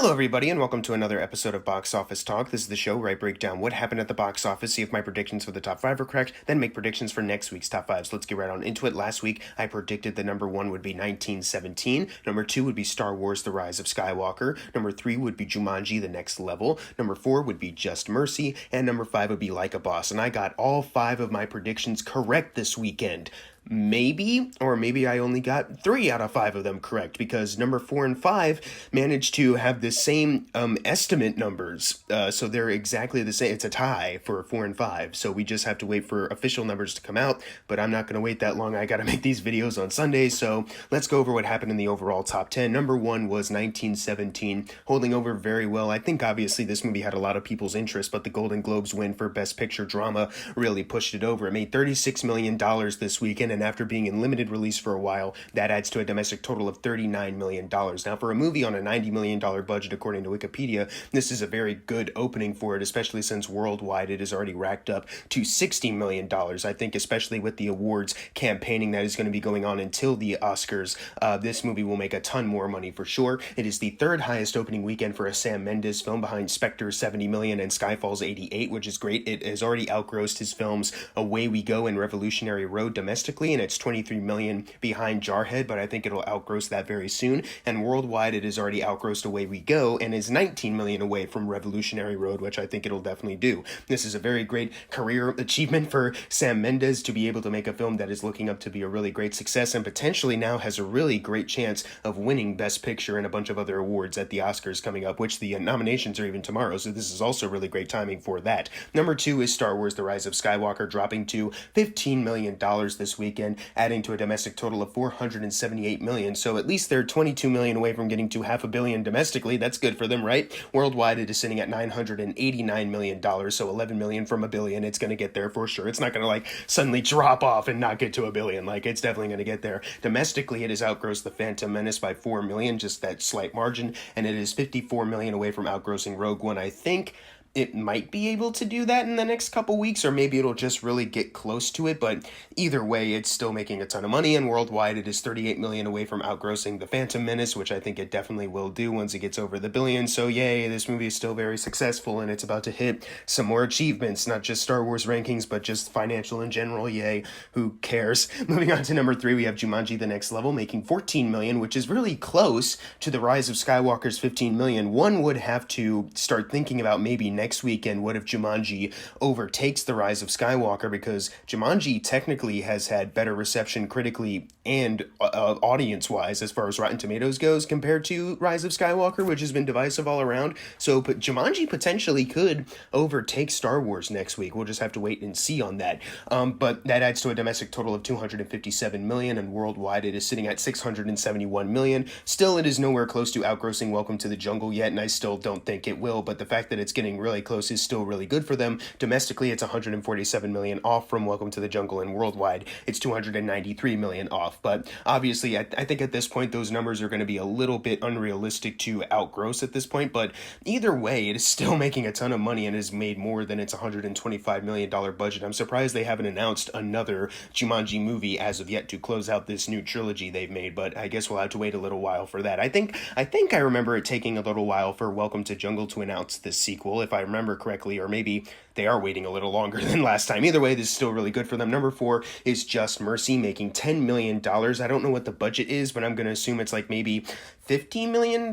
Hello, everybody, and welcome to another episode of Box Office Talk. This is the show where I break down what happened at the box office, see if my predictions for the top 5 are correct, then make predictions for next week's top 5. So let's get right on into it. Last week, I predicted the number 1 would be 1917, number 2 would be Star Wars The Rise of Skywalker, number 3 would be Jumanji The Next Level, number 4 would be Just Mercy, and number 5 would be Like a Boss. And I got all 5 of my predictions correct this weekend. Maybe I only got 3 out of 5 of them correct, because number 4 and 5 managed to have the same estimate numbers. So they're exactly the same. It's a tie for 4 and 5. So we just have to wait for official numbers to come out. But I'm not going to wait that long. I got to make these videos on Sunday. So let's go over what happened in the overall top 10. Number 1 was 1917, holding over very well. I think obviously this movie had a lot of people's interest, but the Golden Globes win for Best Picture Drama really pushed it over. It made $36 million this weekend. And after being in limited release for a while, that adds to a domestic total of $39 million. Now, for a movie on a $90 million budget, according to Wikipedia, this is a very good opening for it, especially since worldwide it has already racked up to $60 million. I think especially with the awards campaigning that is going to be going on until the Oscars, this movie will make a ton more money for sure. It is the third highest opening weekend for a Sam Mendes film, behind Spectre's $70 million and Skyfall's $88, which is great. It has already outgrossed his films Away We Go and Revolutionary Road domestically, and it's $23 million behind Jarhead, but I think it'll outgross that very soon. And worldwide, it has already outgrossed Away We Go and is $19 million away from Revolutionary Road, which I think it'll definitely do. This is a very great career achievement for Sam Mendes to be able to make a film that is looking up to be a really great success, and potentially now has a really great chance of winning Best Picture and a bunch of other awards at the Oscars coming up, which the nominations are even tomorrow, so this is also really great timing for that. Number 2 is Star Wars The Rise of Skywalker, dropping to $15 million this weekend, adding to a domestic total of $478 million. So at least they're $22 million away from getting to $500 million domestically. That's good for them, right? Worldwide, it is sitting at $989 million, so $11 million from $1 billion. It's going to get there for sure. It's not going to suddenly drop off and not get to $1 billion. It's definitely going to get there. Domestically, it has outgrossed The Phantom Menace by $4 million, just that slight margin, and it is $54 million away from outgrossing Rogue One. I think it might be able to do that in the next couple weeks, or maybe it'll just really get close to it, but either way, it's still making a ton of money, and worldwide, it is $38 million away from outgrossing The Phantom Menace, which I think it definitely will do once it gets over the $1 billion, so yay, this movie is still very successful, and it's about to hit some more achievements, not just Star Wars rankings, but just financial in general, yay, who cares? Moving on to number 3, we have Jumanji The Next Level, making $14 million, which is really close to The Rise of Skywalker's $15 million. One would have to start thinking about maybe next weekend, what if Jumanji overtakes The Rise of Skywalker, because Jumanji technically has had better reception critically and audience-wise as far as Rotten Tomatoes goes compared to Rise of Skywalker, which has been divisive all around. So but Jumanji potentially could overtake Star Wars next week. We'll just have to wait and see on that. But that adds to a domestic total of $257 million, and worldwide it is sitting at $671 million. Still, it is nowhere close to outgrossing Welcome to the Jungle yet, and I still don't think it will, but the fact that it's getting really close is still really good for them. Domestically, it's $147 million off from Welcome to the Jungle, and worldwide, it's $293 million off. But obviously, I think at this point, those numbers are going to be a little bit unrealistic to outgross at this point, but either way, it is still making a ton of money and has made more than its $125 million budget. I'm surprised they haven't announced another Jumanji movie as of yet to close out this new trilogy they've made, but I guess we'll have to wait a little while for that. I think I remember it taking a little while for Welcome to Jungle to announce this sequel, if I remember correctly, or maybe they are waiting a little longer than last time. Either way, this is still really good for them. Number 4 is Just Mercy, making $10 million. I don't know what the budget is, but I'm going to assume it's maybe $50 million,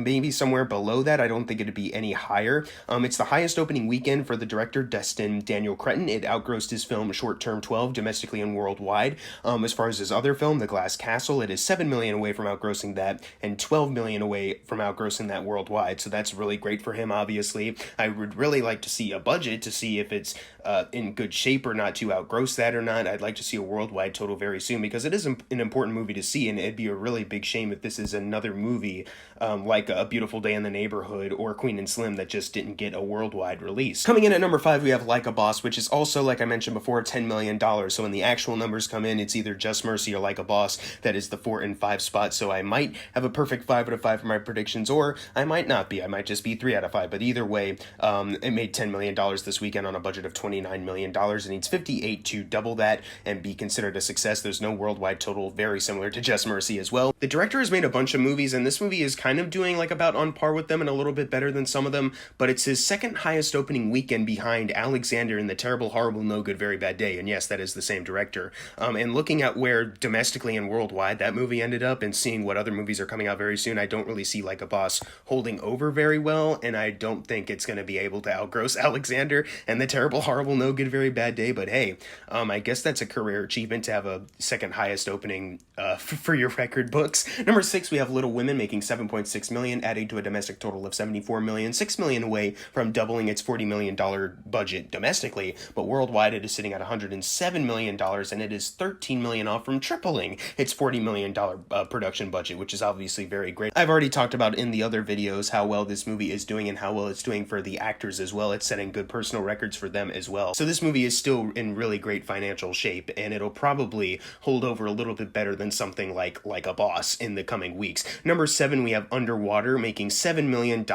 maybe somewhere below that. I don't think it'd be any higher. It's the highest opening weekend for the director, Destin Daniel Cretton. It outgrossed his film Short Term 12 domestically and worldwide. As far as his other film, The Glass Castle, it is $7 million away from outgrossing that and $12 million away from outgrossing that worldwide. So that's really great for him, obviously. I would really like to see a budget to see if it's in good shape or not to outgross that or not. I'd like to see a worldwide total very soon, because it is an important movie to see, and it'd be a really big shame if this is another movie like A Beautiful Day in the Neighborhood or Queen and Slim that just didn't get a worldwide release. Coming in at number 5, we have Like a Boss, which is also, like I mentioned before, $10 million. So when the actual numbers come in, it's either Just Mercy or Like a Boss that is the 4 and 5 spot. So I might have a perfect 5 out of 5 for my predictions, or I might not be. I might just be 3 out of 5. But either way, it made $10 million this weekend on a budget of $29 million. It needs 58 to double that and be considered a success. There's no worldwide total, very similar to Just Mercy as well. The director has made a bunch of movies, and this movie is kind of doing like about on par with them and a little bit better than some of them, but it's his second highest opening weekend behind Alexander and the Terrible, Horrible, No Good, Very Bad Day. And yes, that is the same director. And looking at where domestically and worldwide that movie ended up and seeing what other movies are coming out very soon, I don't really see Like a Boss holding over very well, and I don't think it's going to be able to outgross Alexander and the Terrible, Horrible, No Good, Very Bad Day. But hey, I guess that's a career achievement to have a second highest opening for your record books. Number 6, we have Little Women making $7.6 million, adding to a domestic total of $74 million, $6 million away from doubling its $40 million budget domestically, but worldwide it is sitting at $107 million, and it is $13 million off from tripling its $40 million production budget, which is obviously very great. I've already talked about in the other videos how well this movie is doing and how well it's doing for the actors as well. It's setting good personal records for them as well. So this movie is still in really great financial shape, and it'll probably hold over a little bit better than something like a Boss in the coming weeks. Number 7, we have Underwater making $7 million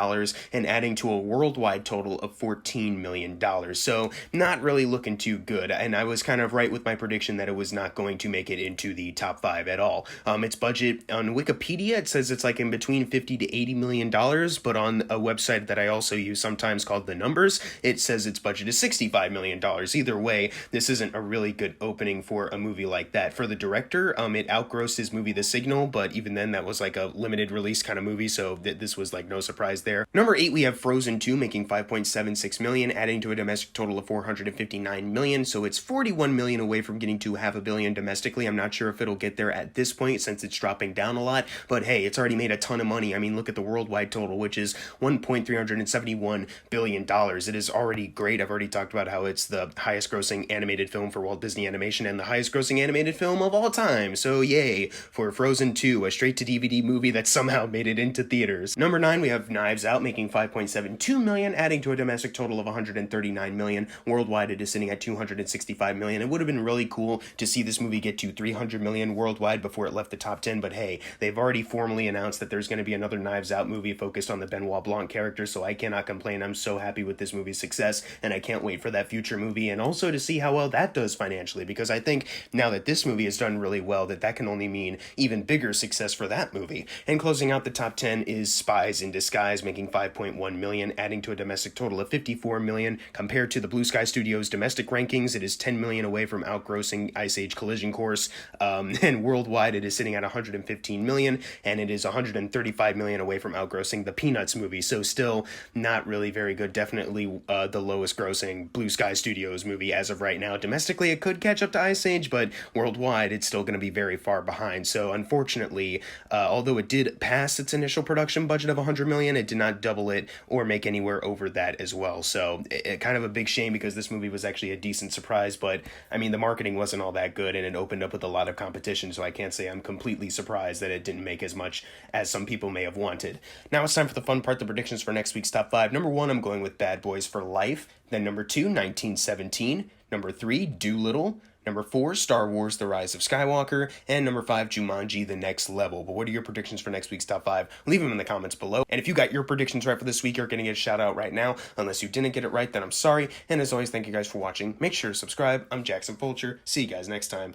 and adding to a worldwide total of $14 million. So not really looking too good, and I was kind of right with my prediction that it was not going to make it into the top 5 at all. Its budget on Wikipedia, it says it's like in between $50 to $80 million, but on a website that I also use sometimes called The Numbers, it says its budget is $65 million. Either way, this isn't a really good opening for a movie like that. For the director, it outgrossed his movie The Signal, but even then that was like a limited release kind of movie, so this was like no surprise there. Number 8, we have Frozen 2 making $5.76 million, adding to a domestic total of $459 million, so it's $41 million away from getting to $500 million domestically. I'm not sure if it'll get there at this point since it's dropping down a lot, but hey, it's already made a ton of money. I mean, look at the worldwide total, which is $1.371 billion. It is already great. I've already talked about how it's the highest grossing animated film for Walt Disney Animation and the highest grossing animated film of all time, so yay for Frozen 2, a straight-to-DVD movie that somehow made it into theaters. Number 9, we have Knives Out making $5.72 million, adding to a domestic total of $139 million. Worldwide, it is sitting at $265 million. It would have been really cool to see this movie get to $300 million worldwide before it left the top 10, but hey, they've already formally announced that there's going to be another Knives Out movie focused on the Benoit Blanc character, so I cannot complain. I'm so happy with this movie's success, and I can't wait for that future movie, and also to see how well that does financially, because I think now that this movie has done really well, that can only mean even bigger success for that movie. And closing out the top 10 is Spies in Disguise, making $5.1 million, adding to a domestic total of $54 million. Compared to the Blue Sky Studios domestic rankings, it is $10 million away from outgrossing Ice Age Collision Course, and worldwide it is sitting at $115 million, and it is $135 million away from outgrossing the Peanuts movie, so still not really very good. Definitely the lowest grossing Blue Sky Studios movie as of right now. Domestically, it could catch up to Ice Age, but worldwide, it's still going to be very far behind. So unfortunately, although it did pass its initial production budget of $100 million, it did not double it or make anywhere over that as well. So it kind of a big shame, because this movie was actually a decent surprise, but I mean, the marketing wasn't all that good, and it opened up with a lot of competition, so I can't say I'm completely surprised that it didn't make as much as some people may have wanted. Now it's time for the fun part, the predictions for next week's top 5. Number 1, I'm going with Bad Boys for Life. Then number 2, 1917. Number 3, Doolittle. Number 4, Star Wars The Rise of Skywalker. And number 5, Jumanji The Next Level. But what are your predictions for next week's top 5? Leave them in the comments below. And if you got your predictions right for this week, you're going to get a shout out right now. Unless you didn't get it right, then I'm sorry. And as always, thank you guys for watching. Make sure to subscribe. I'm Jackson Fulcher. See you guys next time.